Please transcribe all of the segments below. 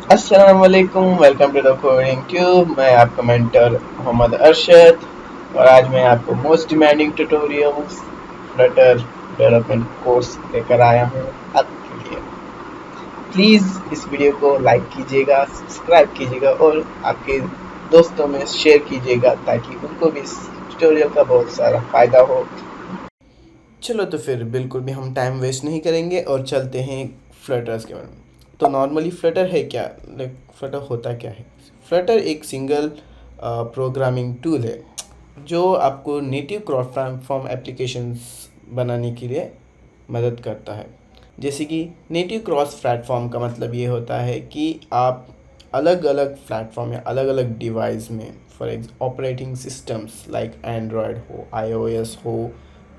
अस्सलाम वालेकुम, welcome to the coding tube. मैं आपका मेंटर मोहम्मद अरशद और आज मैं आपको most demanding tutorials Flutter development course लेकर आया हूँ आपके लिए। प्लीज़ इस वीडियो को लाइक कीजिएगा, सब्सक्राइब कीजिएगा और आपके दोस्तों में शेयर कीजिएगा ताकि उनको भी इस ट्यूटोरियल का बहुत सारा फ़ायदा हो। चलो तो फिर बिल्कुल भी हम टाइम वेस्ट नहीं करेंगे और चलते हैं फ्लटर्स के बारे में। तो नॉर्मली फ्लटर है क्या, लाइक फ्लटर होता क्या है? फ्लटर एक सिंगल प्रोग्रामिंग टूल है जो आपको नेटिव क्रॉस प्लेटफॉर्म एप्लीकेशंस बनाने के लिए मदद करता है। जैसे कि नेटिव क्रॉस प्लेटफॉर्म का मतलब ये होता है कि आप अलग अलग प्लेटफॉर्म या अलग अलग डिवाइस में, for operating systems like Android हो, आईओएस हो,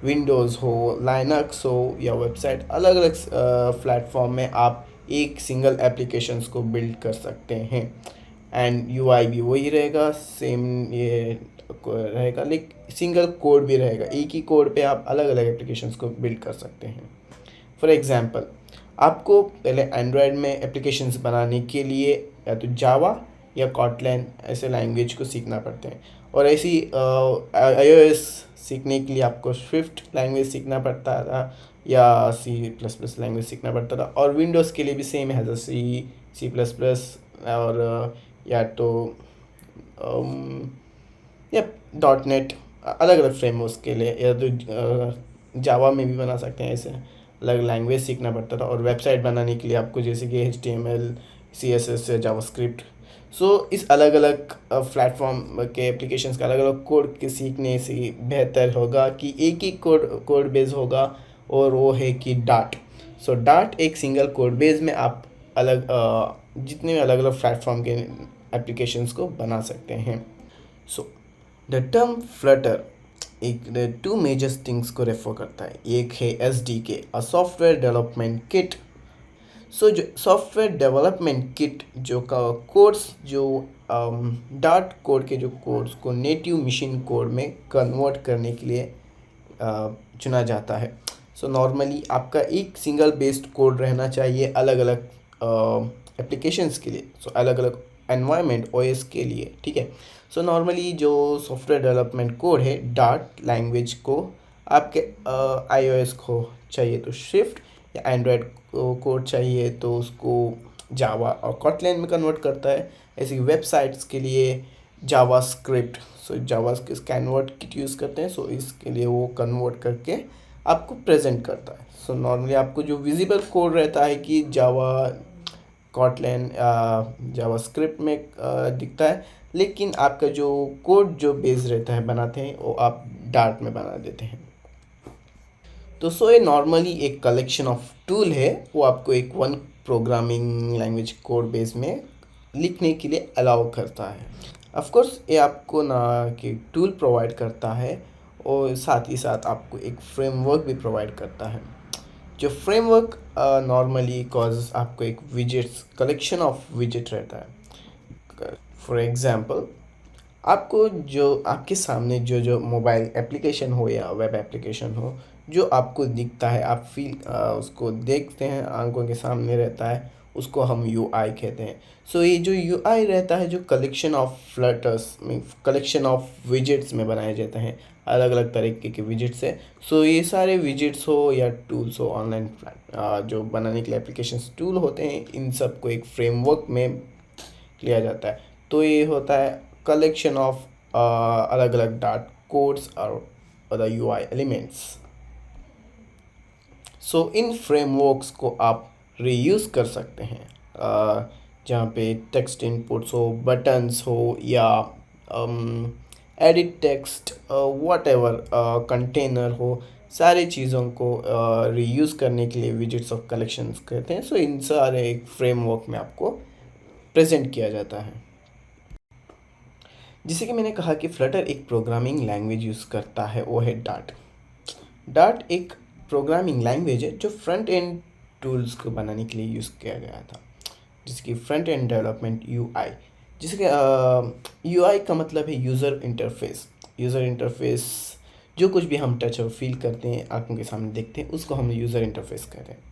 विंडोज़ हो, लाइनक्स हो या वेबसाइट, अलग अलग प्लेटफॉर्म में आप एक सिंगल एप्लीकेशंस को बिल्ड कर सकते हैं। एंड यूआई भी वही रहेगा, सेम ये रहेगा, लेकिन सिंगल कोड भी रहेगा। एक ही कोड पे आप अलग अलग एप्लीकेशंस को बिल्ड कर सकते हैं। फॉर एग्ज़ाम्पल, आपको पहले एंड्रॉयड में एप्लीकेशंस बनाने के लिए या तो जावा या कॉटलैन ऐसे लैंग्वेज को सीखना पड़ते हैं, और ऐसी आईओएस सीखने के लिए आपको स्विफ्ट लैंग्वेज सीखना पड़ता था या C++ लैंग्वेज सीखना पड़ता था। और विंडोज़ के लिए भी सेम है, जैसे C++ और या तो या डॉट नेट, अलग अलग फ्रेमवर्क्स के लिए, या तो जावा में भी बना सकते हैं। ऐसे अलग लैंग्वेज सीखना पड़ता था। और वेबसाइट बनाने के लिए आपको जैसे कि HTML, CSS या जावास्क्रिप्ट। सो इस अलग अलग प्लेटफॉर्म के एप्लीकेशंस का अलग अलग कोड के सीखने से बेहतर होगा कि एक ही कोड बेस होगा, और वो है कि डाट। सो डाट एक सिंगल कोड बेस में आप जितने अलग अलग प्लेटफॉर्म के एप्लीकेशंस को बना सकते हैं। सो द टर्म फ्लटर एक टू मेजर थिंग्स को रेफर करता है। एक है SDK, a software development kit. सो जो सॉफ्टवेयर डेवलपमेंट किट जो का कोड्स जो डाट कोड के जो कोड्स को नेटिव मशीन कोड में कन्वर्ट करने के लिए चुना जाता है। सो नॉर्मली आपका एक सिंगल बेस्ड कोड रहना चाहिए अलग अलग एप्लीकेशंस के लिए, सो अलग अलग एनवायरनमेंट ओएस के लिए, ठीक है। सो नॉर्मली जो सॉफ्टवेयर डेवलपमेंट कोड है डार्ट लैंग्वेज को आपके आईओएस को चाहिए तो स्विफ्ट, या एंड्रॉयड को कोड चाहिए तो उसको जावा और कॉटलैन में कन्वर्ट करता है। ऐसी वेबसाइट्स के लिए जावा स्क्रिप्ट, सो जावा कन्वर्ट किट यूज़ करते हैं, सो इसके लिए वो कन्वर्ट करके आपको प्रेजेंट करता है। सो नॉर्मली आपको जो विजिबल कोड रहता है कि जावा कॉटलैन जावा स्क्रिप्ट में दिखता है, लेकिन आपका जो कोड जो बेस रहता है बनाते हैं वो आप डार्ट में बना देते हैं। तो सो ये नॉर्मली एक कलेक्शन ऑफ टूल है, वो आपको एक one programming language code base में लिखने के लिए अलाउ करता है। ऑफ कोर्स ये आपको ना कि टूल प्रोवाइड करता है, और साथ ही साथ आपको एक फ्रेमवर्क भी प्रोवाइड करता है। जो फ्रेमवर्क नॉर्मली कॉज आपको एक विजेट्स कलेक्शन ऑफ विजेट रहता है। फॉर एग्जांपल, आपको जो आपके सामने जो जो मोबाइल एप्लीकेशन हो या वेब एप्लीकेशन हो जो आपको दिखता है, आप उसको देखते हैं, आंखों के सामने रहता है, उसको हम यूआई कहते हैं। सो ये जो यूआई रहता है जो कलेक्शन ऑफ फ्लटर्स में, कलेक्शन ऑफ विजेट्स में बनाए जाते हैं, अलग अलग तरीके के विजेट्स है। सो ये सारे विजेट्स हो या टूल्स हो, ऑनलाइन जो बनाने के लिए एप्लीकेशंस टूल होते हैं, इन सब को एक फ्रेमवर्क में लिया जाता है। तो ये होता है कलेक्शन ऑफ अलग अलग डाट कोड्स और अदर यूआई एलिमेंट्स। सो इन फ्रेमवर्क्स को आप रीयूज़ कर सकते हैं, जहाँ पे टेक्स्ट इनपुट्स हो, बटन्स हो, या edit text, what ever container हो, सारे चीज़ों को रीयूज़ करने के लिए विजेट्स ऑफ कलेक्शंस कहते हैं। सो इन सारे एक फ्रेमवर्क में आपको प्रेजेंट किया जाता है। जैसे कि मैंने कहा कि फ्लटर एक प्रोग्रामिंग लैंग्वेज यूज़ करता है, वो है डार्ट। डार्ट एक प्रोग्रामिंग लैंग्वेज है जो फ्रंट एंड टूल्स को बनाने के लिए यूज़ किया गया था, जिसकी फ्रंट एंड डेवलपमेंट यूआई, जिसके यूआई का मतलब है यूज़र इंटरफेस। यूज़र इंटरफेस जो कुछ भी हम टच और फील करते हैं, आंखों के सामने देखते हैं, उसको हम यूज़र इंटरफेस कहते हैं।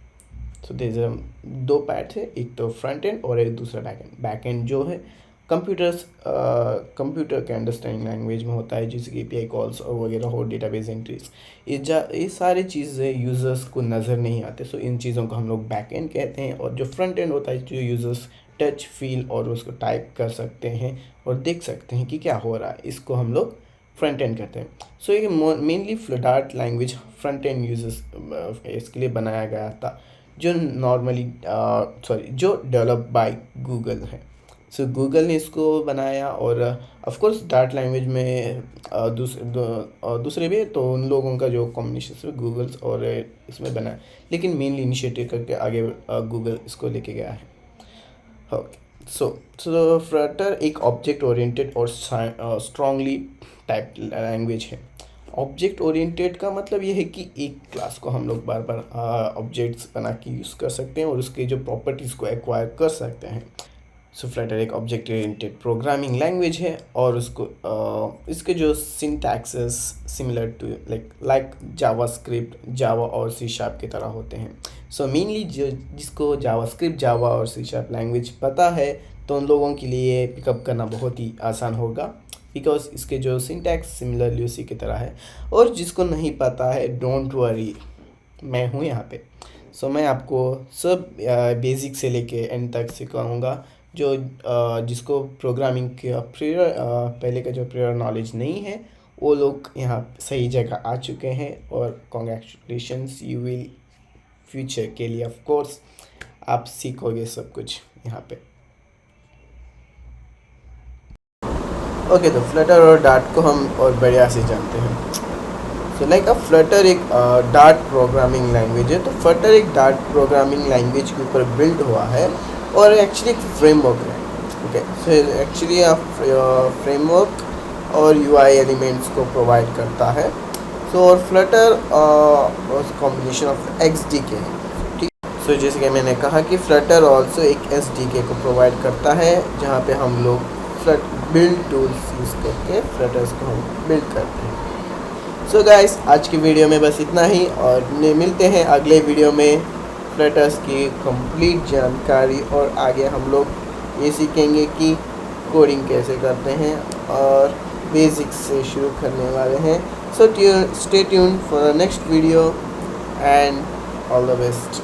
सो देयर दो पार्ट है, एक तो फ्रंट एंड और एक दूसरा बैक एंड। बैक एंड जो है कंप्यूटर के अंडरस्टैंडिंग लैंग्वेज में होता है, जैसे कि एपीआई कॉल्स और वगैरह हो, डेटाबेस एंट्रीज, ये सारी चीज़ें यूज़र्स को नज़र नहीं आते, सो इन चीज़ों को हम लोग बैक एंड कहते हैं। और जो फ्रंट एंड होता है, जो यूज़र्स टच फील और उसको टाइप कर सकते हैं और देख सकते हैं कि क्या हो रहा है, इसको हम लोग फ्रंट एंड कहते हैं। सो ये mainly dart language front end users इसके लिए बनाया गया था, जो नॉर्मली जो डेवलप बाय गूगल है। सो गूगल ने इसको बनाया, और ऑफ कोर्स डार्ट लैंग्वेज में दूसरे भी है, तो उन लोगों का जो कॉम्बिनेशन है गूगल्स और इसमें बना है, लेकिन मेनली इनिशिएटिव करके आगे गूगल इसको लेके गया है। ओके, सो फ्लटर एक ऑब्जेक्ट ओरिएंटेड और स्ट्रांगली टाइप लैंग्वेज है। ऑब्जेक्ट ओरिएंटेड का मतलब ये है कि एक क्लास को हम लोग बार बार ऑब्जेक्ट्स बना के यूज़ कर सकते हैं और उसके जो प्रॉपर्टीज़ को एक्वायर कर सकते हैं। सो फ्लटर एक ऑब्जेक्ट ओरिएंटेड प्रोग्रामिंग लैंग्वेज है, और उसको इसके जो syntaxes similar to like JavaScript, जावा और सी शार्प की तरह होते हैं। सो मेनली जिसको जावास्क्रिप्ट, जावा और सी शार्प लैंग्वेज पता है, तो उन लोगों के लिए पिकअप करना बहुत ही आसान होगा, बिकॉज इसके जो सिंटैक्स सिमिलरली उसी की तरह है। और जिसको नहीं पता है, डोंट वरी, मैं हूँ यहाँ पे। सो मैं आपको सब बेसिक से लेके एंड तक सिखाऊंगा। जो जिसको प्रोग्रामिंग का पहले का जो प्रियर नॉलेज नहीं है, वो लोग यहाँ सही जगह आ चुके हैं, और कॉन्ग्रेचुलेशंस, यू विल फ्यूचर के लिए ऑफ कोर्स आप सीखोगे सब कुछ यहाँ पे। ओके, तो फ्लटर और डार्ट को हम और बढ़िया से जानते हैं। सो लाइक फ्लटर एक डार्ट प्रोग्रामिंग लैंग्वेज है। तो फ्लटर एक डार्ट प्रोग्रामिंग लैंग्वेज के ऊपर बिल्ड हुआ है, और एक्चुअली एक फ्रेमवर्क है। ओके, सो एक्चुअली फ्रेमवर्क और यूआई एलिमेंट्स को प्रोवाइड करता है। सो और फ्लटर कॉम्बिनेशन ऑफ एक्सडीके है, ठीक। सो जैसे कि मैंने कहा कि फ्लटर ऑल्सो एक एसडीके को प्रोवाइड करता है, जहाँ पे हम लोग बिल्ड टूल्स यूज़ करके फ्लटर्स को हम बिल्ड करते हैं। सो गाइस, आज की वीडियो में बस इतना ही, और मिलते हैं अगले वीडियो में फ्लटर्स की कंप्लीट जानकारी, और आगे हम लोग ये सीखेंगे कि कोडिंग कैसे करते हैं, और बेसिक्स से शुरू करने वाले हैं। So stay tuned for the next video, and all the best.